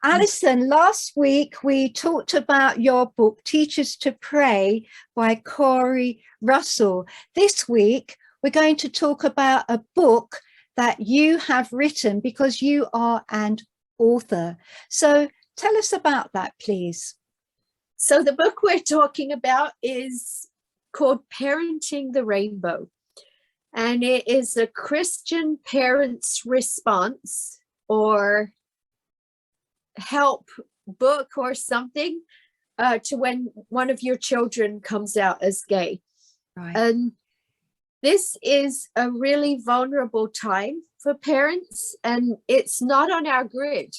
Allison, last week we talked about your book, Teach Us to Pray by Corey Russell. This week we're going to talk about a book that you have written because you are an author. So tell us about that, please. So the book we're talking about is called Parenting the Rainbow. And it is a Christian parent's response or help book or something to when one of your children comes out as gay. Right. And this is a really vulnerable time for parents, and it's not on our grid.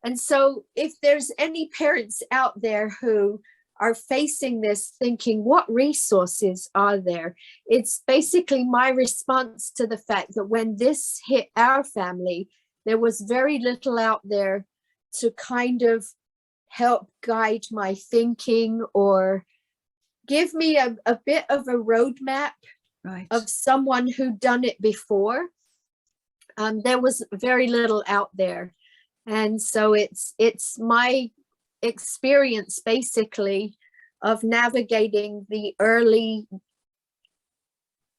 And so if there's any parents out there who are facing this thinking, what resources are there? It's basically my response to the fact that when this hit our family, there was very little out there to kind of help guide my thinking or give me a bit of a roadmap of someone who'd done it before. There was very little out there. And so it's my experience basically of navigating the early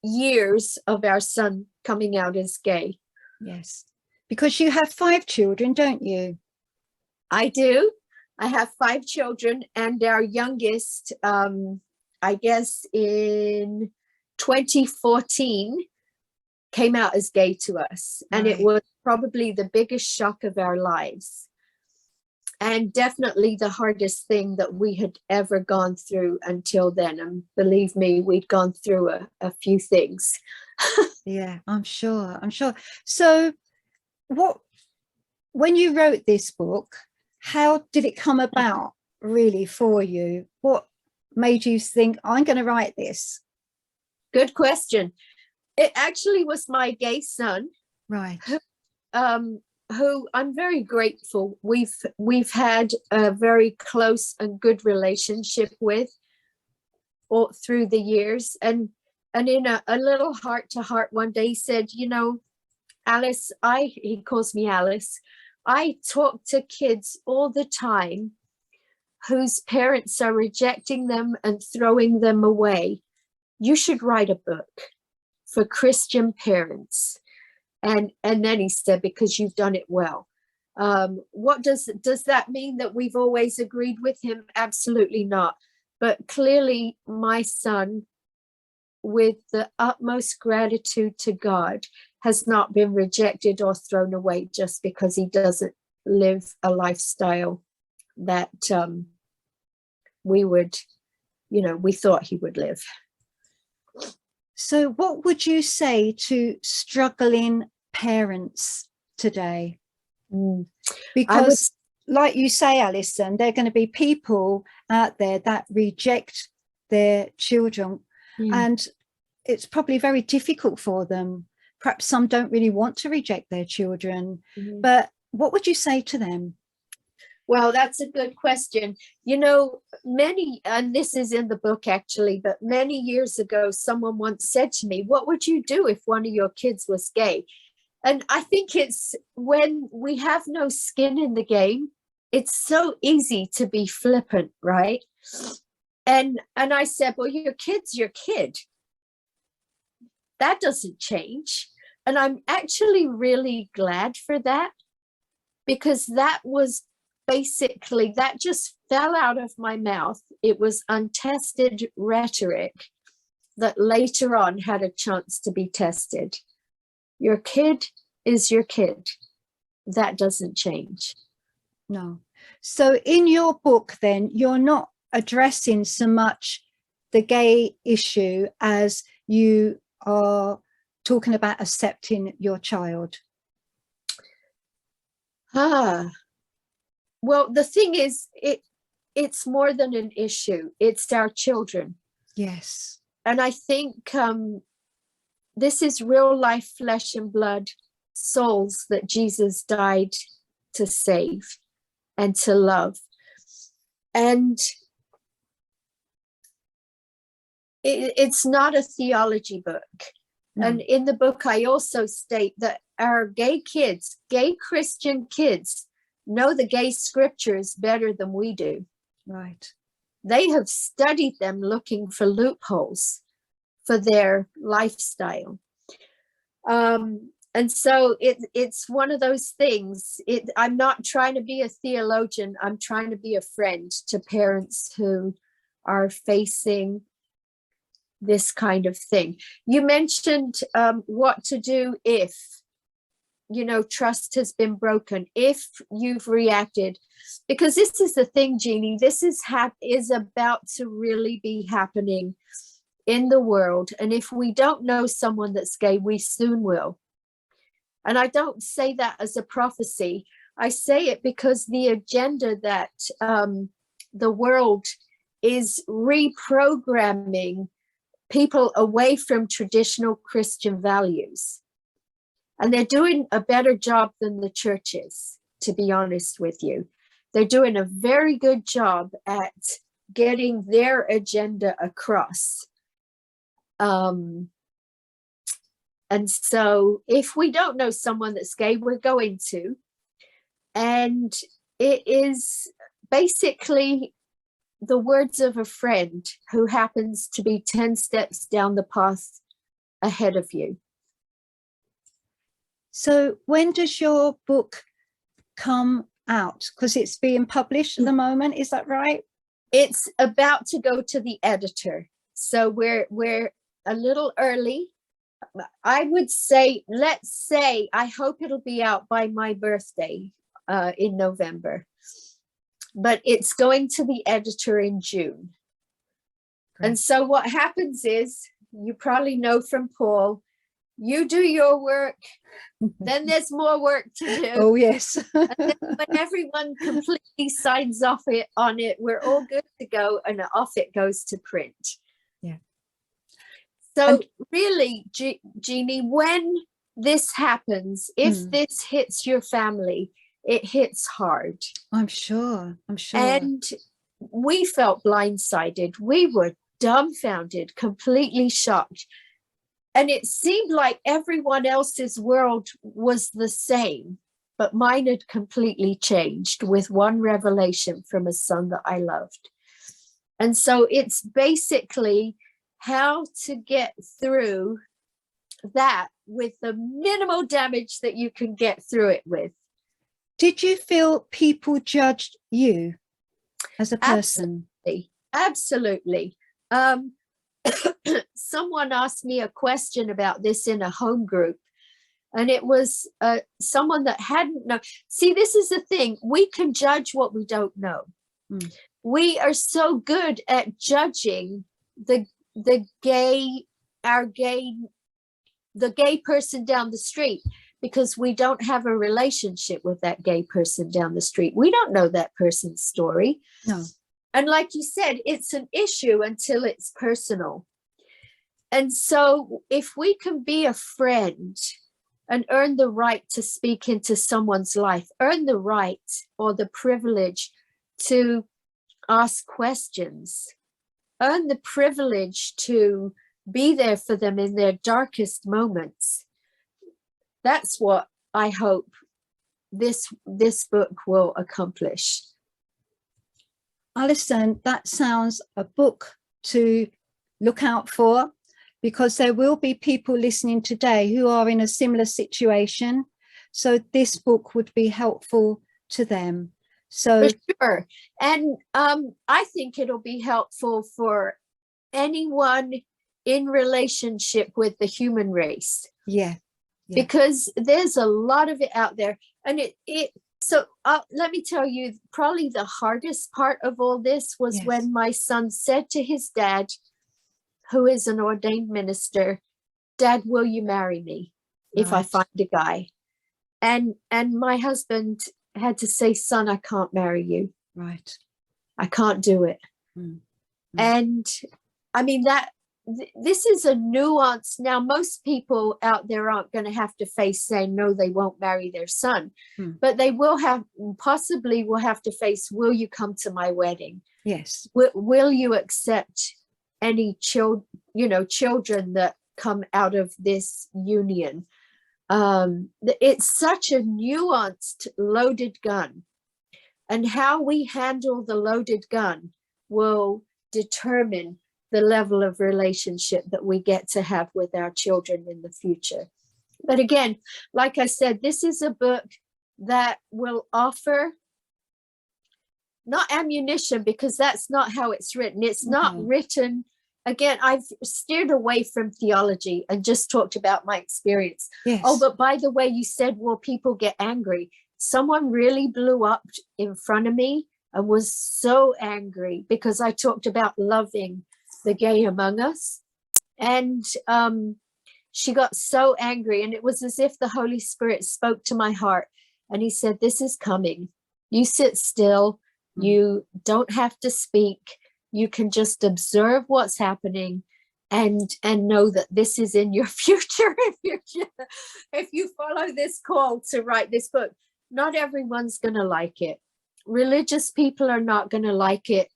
years of our son coming out as gay. Yes, because you have 5 children, don't you? I do. I have 5 children, and our youngest, I guess in 2014, came out as gay to us. And it was probably the biggest shock of our lives. And definitely the hardest thing that we had ever gone through until then. And believe me, we'd gone through a few things. Yeah, I'm sure. So when you wrote this book, how did it come about really for you? What made you think, I'm going to write this? Good question. It actually was my gay son. Right. Who I'm very grateful. We've had a very close and good relationship with all through the years. And in a little heart to heart one day he said, you know, Alice, he calls me Alice. I talk to kids all the time whose parents are rejecting them and throwing them away. You should write a book for Christian parents. And then he said, because you've done it well. What does that mean that we've always agreed with him? Absolutely not. But clearly my son, with the utmost gratitude to God, has not been rejected or thrown away just because he doesn't live a lifestyle that we thought he would live. So what would you say to struggling parents today? Because like you say, Alison, there are going to be people out there that reject their children, and it's probably very difficult for them. Perhaps some don't really want to reject their children, but what would you say to them? Well, that's a good question. You know, and this is in the book actually, but many years ago, someone once said to me, what would you do if one of your kids was gay? And I think it's when we have no skin in the game, it's so easy to be flippant, right? And I said, well, your kid's your kid. That doesn't change. And I'm actually really glad for that, because that was basically, that just fell out of my mouth. It was untested rhetoric that later on had a chance to be tested. Your kid is your kid. That doesn't change. No. So in your book, then, you're not addressing so much the gay issue as you are talking about accepting your child. Well, the thing is, it's more than an issue. It's our children. Yes. And I think this is real life, flesh and blood souls that Jesus died to save and to love. And it's not a theology book. No. And in the book, I also state that our gay kids, gay Christian kids, know the gay scriptures better than we do. Right. They have studied them looking for loopholes for their lifestyle. And so it's one of those things. I'm not trying to be a theologian. I'm trying to be a friend to parents who are facing this kind of thing. You mentioned what to do if, trust has been broken, if you've reacted, because this is the thing, Jeannie, this is about to really be happening in the world. And if we don't know someone that's gay, we soon will. And I don't say that as a prophecy. I say it because the agenda that the world is reprogramming people away from traditional Christian values. And they're doing a better job than the churches, to be honest with you. They're doing a very good job at getting their agenda across. And so if we don't know someone that's gay, we're going to. And it is basically the words of a friend who happens to be 10 steps down the path ahead of you. So when does your book come out? Because it's being published at the moment, is that right? It's about to go to the editor. So we're a little early. I would say, let's say, I hope it'll be out by my birthday in November. But it's going to the editor in June. Great. And so what happens is, you probably know from Paul, you do your work, then there's more work to do. Oh, yes. And then when everyone completely signs off on it, we're all good to go, and off it goes to print. Yeah. So really, Jeannie, when this happens, if this hits your family, it hits hard. I'm sure. And we felt blindsided. We were dumbfounded, completely shocked. And it seemed like everyone else's world was the same, but mine had completely changed with one revelation from a son that I loved. And so it's basically how to get through that with the minimal damage that you can get through it with. Did you feel people judged you as a person? Absolutely. Someone asked me a question about this in a home group, and it was someone that hadn't known. See, this is the thing. We can judge what we don't know. We are so good at judging the gay person down the street, because we don't have a relationship with that gay person down the street. We don't know that person's story. No. And like you said, it's an issue until it's personal. And so if we can be a friend and earn the right to speak into someone's life, earn the right or the privilege to ask questions, earn the privilege to be there for them in their darkest moments, that's what I hope this book will accomplish. Allison, that sounds a book to look out for, because there will be people listening today who are in a similar situation. So this book would be helpful to them. So for sure. And I think it'll be helpful for anyone in relationship with the human race. Yeah. Because there's a lot of it out there. And so let me tell you, probably the hardest part of all this was when my son said to his dad, who is an ordained minister, "Dad, will you marry me if I find a guy?" And my husband had to say, "Son, I can't marry you. Right. I can't do it." And I mean, this is a nuance. Now, most people out there aren't going to have to face saying no, they won't marry their son, but they possibly will have to face, will you come to my wedding? Yes. Will you accept any children that come out of this union? It's such a nuanced, loaded gun. And how we handle the loaded gun will determine the level of relationship that we get to have with our children in the future. But again, like I said, this is a book that will offer not ammunition, because that's not how it's written. It's not written, again, I've steered away from theology and just talked about my experience. Yes. Oh, but by the way, you said, well, people get angry. Someone really blew up in front of me and was so angry because I talked about loving the gay among us. And she got so angry, and it was as if the Holy Spirit spoke to my heart. And he said, this is coming. You sit still. You don't have to speak. You can just observe what's happening and know that this is in your future. If you follow this call to write this book, not everyone's going to like it. Religious people are not going to like it.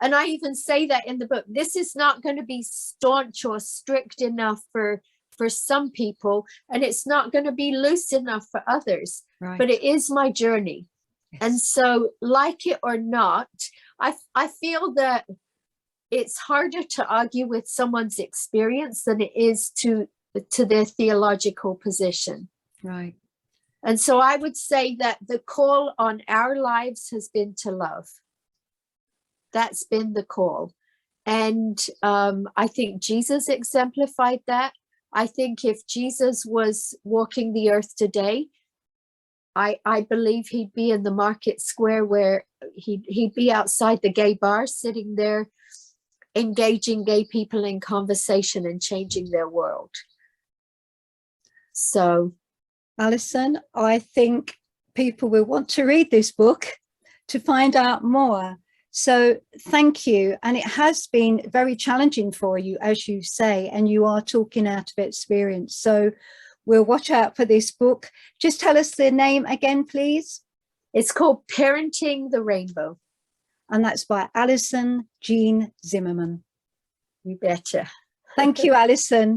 And I even say that in the book, this is not going to be staunch or strict enough for some people, and it's not going to be loose enough for others. Right. But it is my journey. Yes. And so, like it or not, I feel that it's harder to argue with someone's experience than it is to their theological position. Right. And so I would say that the call on our lives has been to love. That's been the call. And I think Jesus exemplified that. I think if Jesus was walking the earth today, I believe he'd be in the market square, where he'd be outside the gay bar, sitting there, engaging gay people in conversation and changing their world. So, Allison, I think people will want to read this book to find out more. So thank you. And it has been very challenging for you, as you say, and you are talking out of experience. So we'll watch out for this book. Just tell us the name again, please. It's called Parenting the Rainbow. And that's by Allison Jean Zimmerman. You betcha. Thank you, Allison.